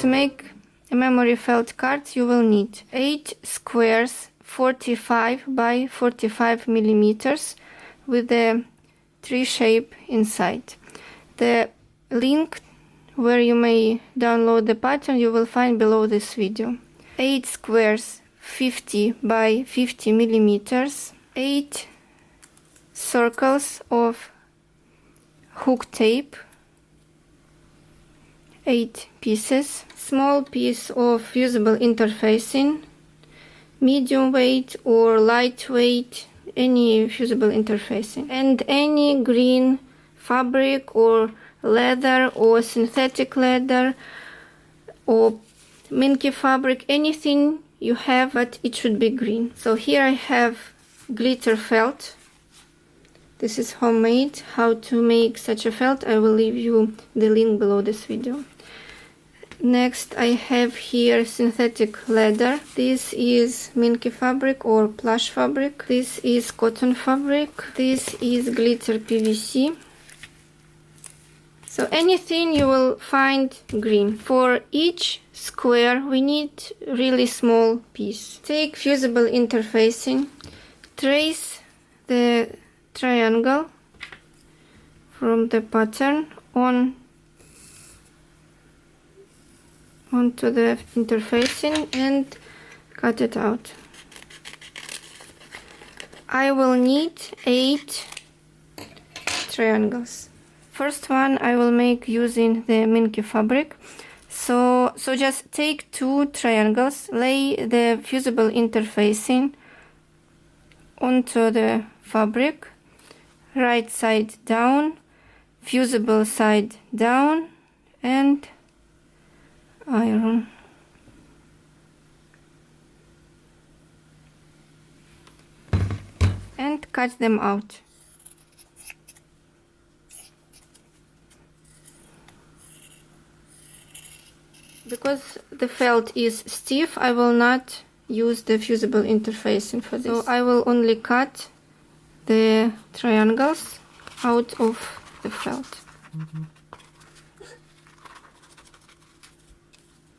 to make a memory felt card, you will need 8 squares 45 by 45 millimeters with the tree shape inside. The link where you may download the pattern you will find below this video. 8 squares 50 by 50 millimeters, 8 circles of hook tape, 8 pieces, small piece of fusible interfacing, medium weight or lightweight, any fusible interfacing, and any green fabric or leather or synthetic leather or minky fabric, anything you have, but it should be green. So here I have glitter felt. This is homemade. How to make such a felt, I will leave you the link below this video. Next I have here synthetic leather. This is minky fabric or plush fabric. This is cotton fabric. This is glitter PVC. So anything you will find green. For each square we need really small piece. Take fusible interfacing, trace the triangle from the pattern onto the interfacing and cut it out. I will need 8 triangles. First one I will make using the minky fabric. So just take 2 triangles, lay the fusible interfacing onto the fabric, right side down, fusible side down, and iron. And cut them out. Because the felt is stiff, I will not use the fusible interfacing for this. So I will only cut the triangles out of the felt.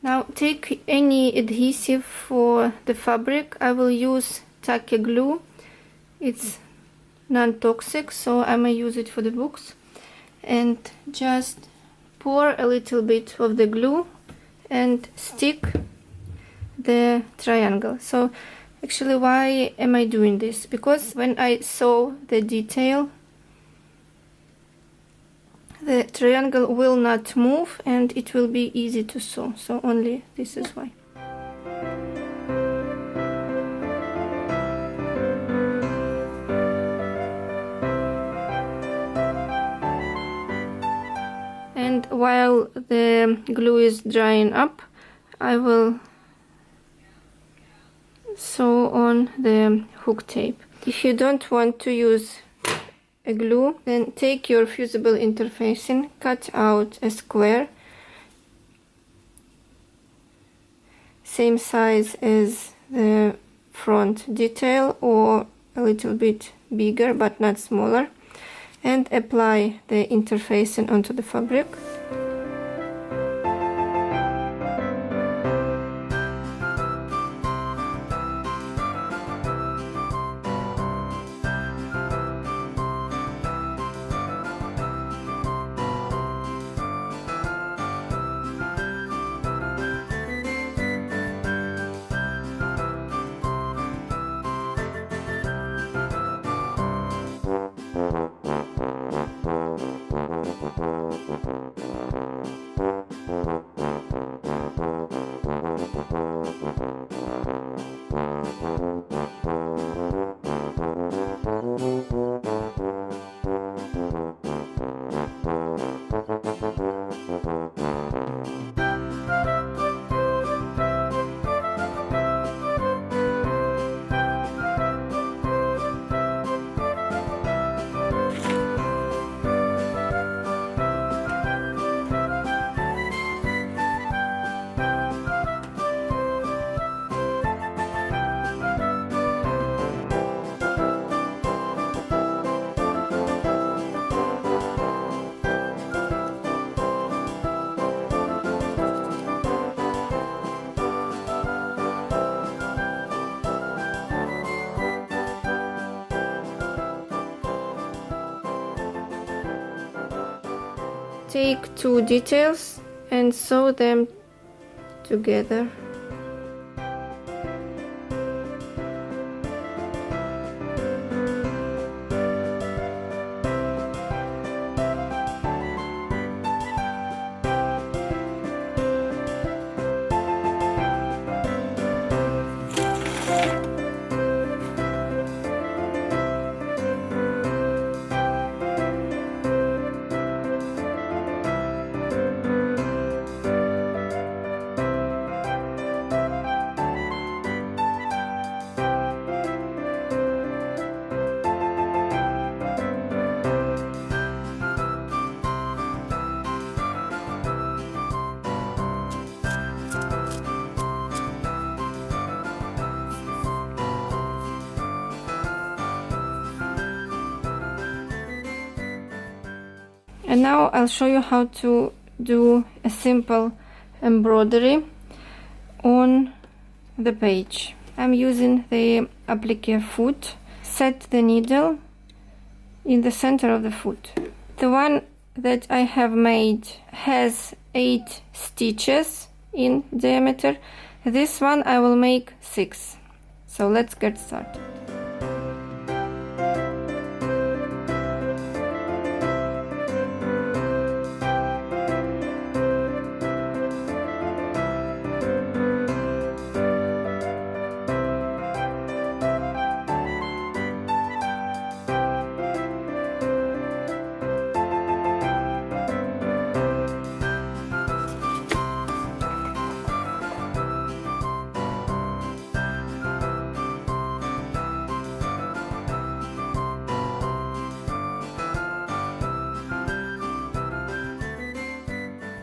Now take any adhesive for the fabric. I will use tacky glue. It's non-toxic, so I may use it for the books. And just pour a little bit of the glue and stick the triangle. So actually, why am I doing this? Because when I sew the detail, the triangle will not move and it will be easy to sew. So only this is why. And while the glue is drying up, I will sew on the hook tape. If you don't want to use a glue, then take your fusible interfacing, cut out a square same size as the front detail or a little bit bigger but not smaller, and apply the interfacing onto the fabric. take two details and sew them together. And now I'll show you how to do a simple embroidery on the page. I'm using the applique foot. Set the needle in the center of the foot. The one that I have made has 8 stitches in diameter. This one I will make 6. So let's get started.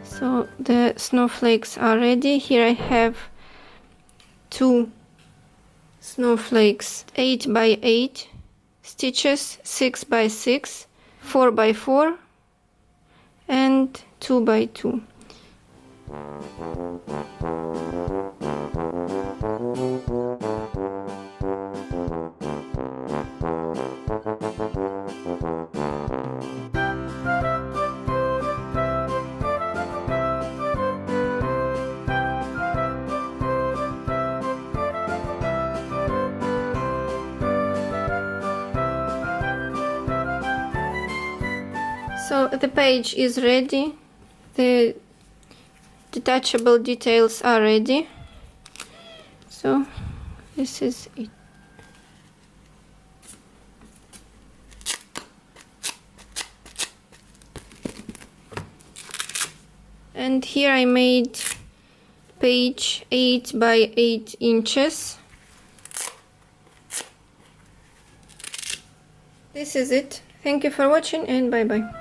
So the snowflakes are ready. Here I have 2 snowflakes, 8 by 8 stitches, 6 by 6, 4 by 4 and 2 by 2. So the page is ready, the detachable details are ready, so this is it. And here I made page 8 by 8 inches. This is it. Thank you for watching and bye bye.